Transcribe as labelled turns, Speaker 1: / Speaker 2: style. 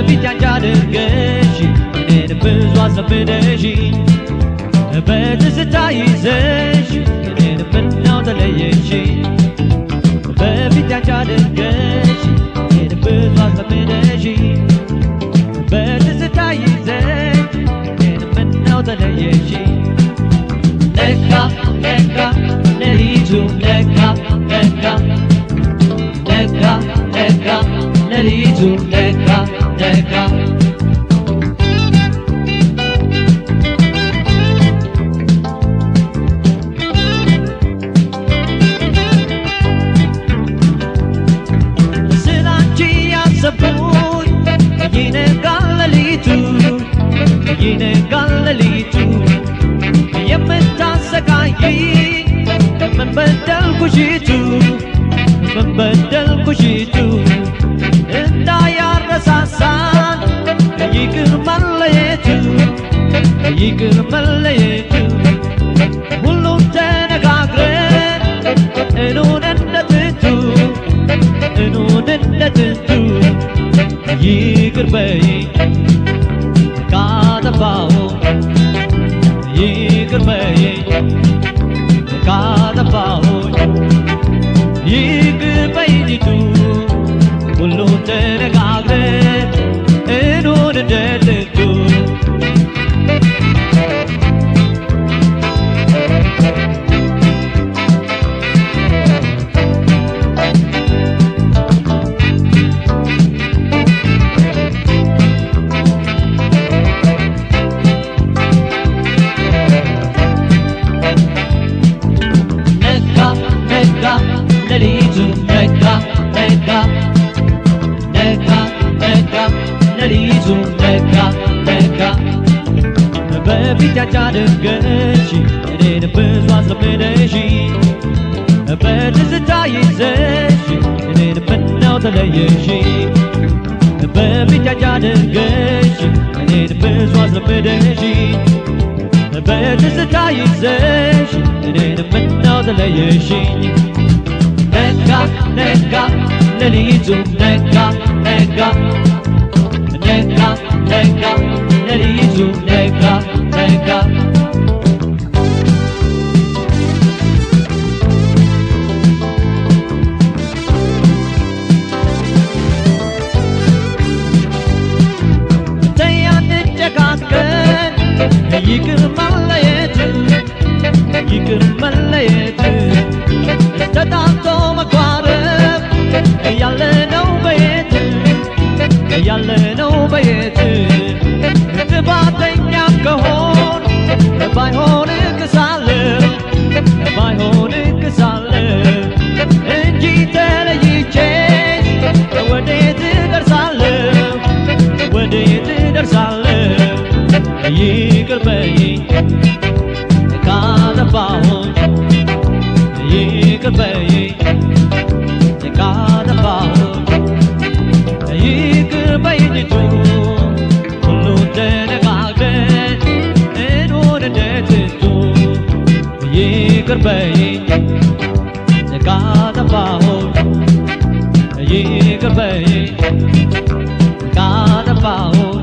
Speaker 1: በፊት ያንጃደርገሽ እኔን ብዙ አስለምደሽ በትዝታ ይዘሽ እኔን ምነው ተለየሽ በፊት ያንጃደርገሽ እኔን ብዙ አስለምደሽ በትዝታ ይዘሽ እኔን ምነው ተለየሽ ነጋ ነጋ ሌሊቱ ነጋ ነጋ ነጋ ነጋ ሌሊቱ ነጋ ነጋ ስላንቺ ያሰብኩኝ ይነጋል ሌሊቱ ይነጋል ሌሊቱ የምታሰቃይኝ ምን በደልኩሽቱ ምን በደልኩሽቱ እንዳያረሳሳን ይቅር መለየቱ ይቅር መለየቱ ሁሉም ተነጋግረን እኑን እንደጥንቱ እኑን እንደጥንቱ ይቅር በይኝ ካጠፋሁ ይቅር በይኝ ካጠፋሁኝ ይቅር በይኝቱ ሁሉን ተነጋግረን እኑን እንደጥንቱ ሌሊቱ ነጋ ነጋ ነጋ ነጋ ሌሊቱ ነጋ ነጋ በፊት ያንጃደርገሽ እኔን ብዙ አስለምደሽ በትዝታ ይዘሽ እኔን ምነው ተለየሽ በፊት ያንጃደርገሽ እኔን ብዙ አስለምደሽ በትዝታ ይዘሽ እኔን ምነው ተለየሽኝ ነጋ ነጋ ሌሊቱ ነጋ ነጋ ነጋ ነጋ ሌሊቱ ነጋ ነጋ ተያንጨቃቀን ይቅር መለየት ይቅር መለየት ተጣልቶ መኳረፍ ያለነው በየት ያለነው በየት ጥፋተኛ ከሆን ባይሆን እክሳለሁ ባይሆን እክሳለሁ እንጂ ተለይቼሽ ወዴት እደርሳለሁ ወዴት እደርሳለሁ ይቅር በይኝ ካጠፋሁኝ ይቅር በይኝ ካጠፋሁኝ ይቅር በይኝቱ ሁሉን ተነጋግረን እኑን እንደጥንቱ ይቅር በይኝ ካጠፋሁኝ ይቅር በይኝ ካጠፋሁኝ